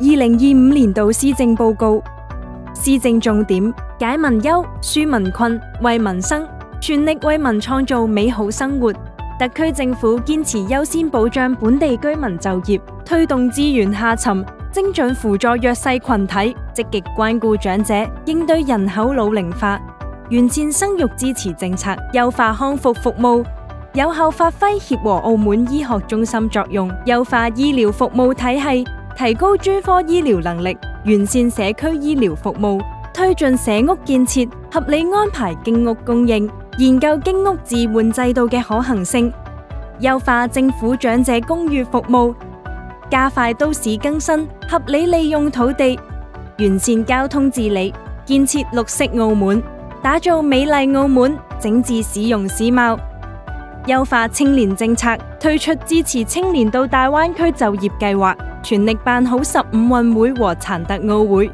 2025年度施政報告，施政重點：解民憂、紓民困、為民生，全力為民創造美好生活。特區政府堅持優先保障本地居民就業，推動資源下沉，精準輔助弱勢群體，積極關顧長者，應對人口老齡化，完善生育支持政策，優化康復服務，有效發揮協和澳門醫學中心作用，優化醫療服務體系，提高專科醫療能力，完善社區醫療服務，推進社屋建設，合理安排經屋供應，研究經屋置換制度嘅可行性，優化政府長者公寓服務，加快都市更新，合理利用土地，完善交通治理，建設綠色澳門，打造美麗澳門，整治市容市貌，優化青年政策，推出支持青年到大灣區就業計劃，全力辦好15運會和殘特奧會，